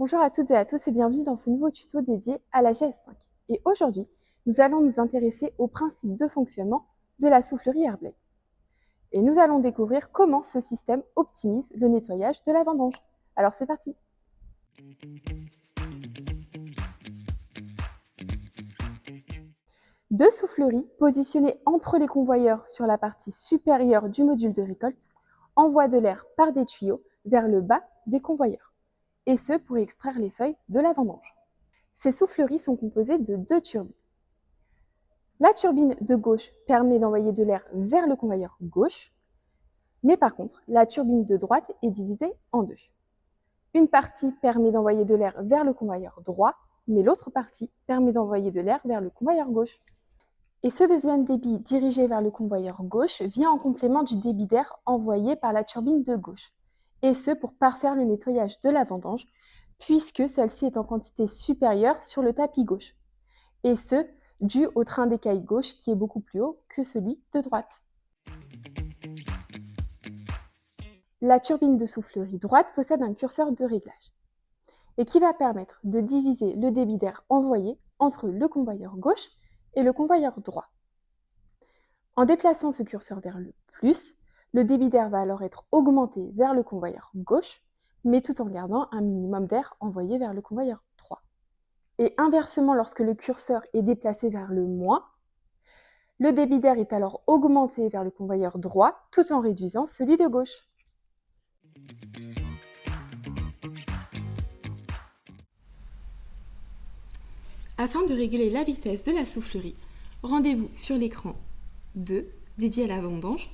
Bonjour à toutes et à tous et bienvenue dans ce nouveau tuto dédié à la GS5. Et aujourd'hui, nous allons nous intéresser au principe de fonctionnement de la soufflerie Airblade. Et nous allons découvrir comment ce système optimise le nettoyage de la vendange. Alors c'est parti! Deux souffleries positionnées entre les convoyeurs sur la partie supérieure du module de récolte envoient de l'air par des tuyaux vers le bas des convoyeurs, et ce pour extraire les feuilles de la vendange. Ces souffleries sont composées de deux turbines. La turbine de gauche permet d'envoyer de l'air vers le convoyeur gauche, mais par contre, la turbine de droite est divisée en deux. Une partie permet d'envoyer de l'air vers le convoyeur droit, mais l'autre partie permet d'envoyer de l'air vers le convoyeur gauche. Et ce deuxième débit dirigé vers le convoyeur gauche vient en complément du débit d'air envoyé par la turbine de gauche, et ce pour parfaire le nettoyage de la vendange, puisque celle-ci est en quantité supérieure sur le tapis gauche, et ce, dû au train d'écaille gauche qui est beaucoup plus haut que celui de droite. La turbine de soufflerie droite possède un curseur de réglage, et qui va permettre de diviser le débit d'air envoyé entre le convoyeur gauche et le convoyeur droit. En déplaçant ce curseur vers le plus, le débit d'air va alors être augmenté vers le convoyeur gauche, mais tout en gardant un minimum d'air envoyé vers le convoyeur droit. Et inversement, lorsque le curseur est déplacé vers le moins, le débit d'air est alors augmenté vers le convoyeur droit tout en réduisant celui de gauche. Afin de régler la vitesse de la soufflerie, rendez-vous sur l'écran 2 dédié à la vendange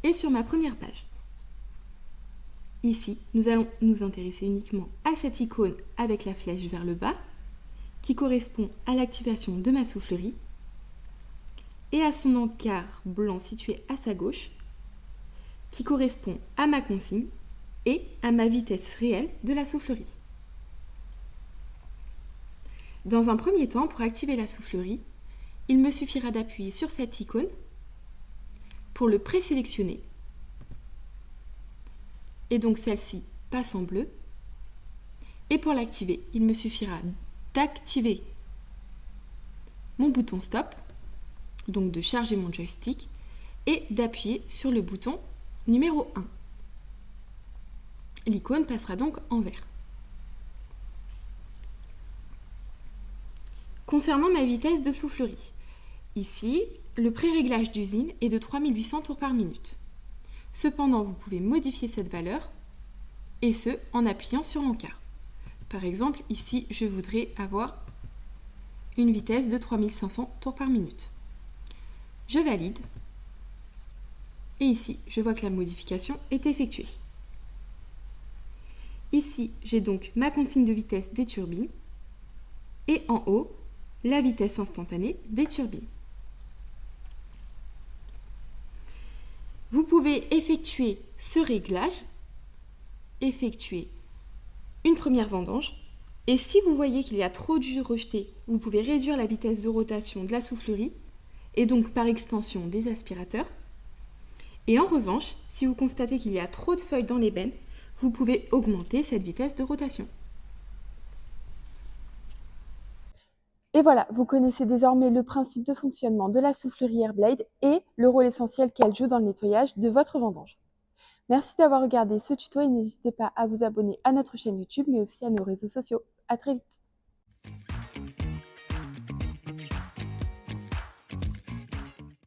et sur ma première page. Ici, nous allons nous intéresser uniquement à cette icône avec la flèche vers le bas qui correspond à l'activation de ma soufflerie et à son encart blanc situé à sa gauche qui correspond à ma consigne et à ma vitesse réelle de la soufflerie. Dans un premier temps, pour activer la soufflerie, il me suffira d'appuyer sur cette icône pour le présélectionner. Et donc celle-ci passe en bleu. Et pour l'activer, il me suffira d'activer mon bouton stop, donc de charger mon joystick, et d'appuyer sur le bouton numéro 1. L'icône passera donc en vert. Concernant ma vitesse de soufflerie, ici, le pré-réglage d'usine est de 3800 tours par minute. Cependant, vous pouvez modifier cette valeur, et ce, en appuyant sur l'encart. Par exemple, ici, je voudrais avoir une vitesse de 3500 tours par minute. Je valide, et ici, je vois que la modification est effectuée. Ici, j'ai donc ma consigne de vitesse des turbines, et en haut, la vitesse instantanée des turbines. Vous pouvez effectuer ce réglage, effectuer une première vendange, et si vous voyez qu'il y a trop de jus rejeté, vous pouvez réduire la vitesse de rotation de la soufflerie, et donc par extension des aspirateurs. Et en revanche, si vous constatez qu'il y a trop de feuilles dans l'ébène, vous pouvez augmenter cette vitesse de rotation. Et voilà, vous connaissez désormais le principe de fonctionnement de la soufflerie Airblade et le rôle essentiel qu'elle joue dans le nettoyage de votre vendange. Merci d'avoir regardé ce tuto et n'hésitez pas à vous abonner à notre chaîne YouTube mais aussi à nos réseaux sociaux. À très vite!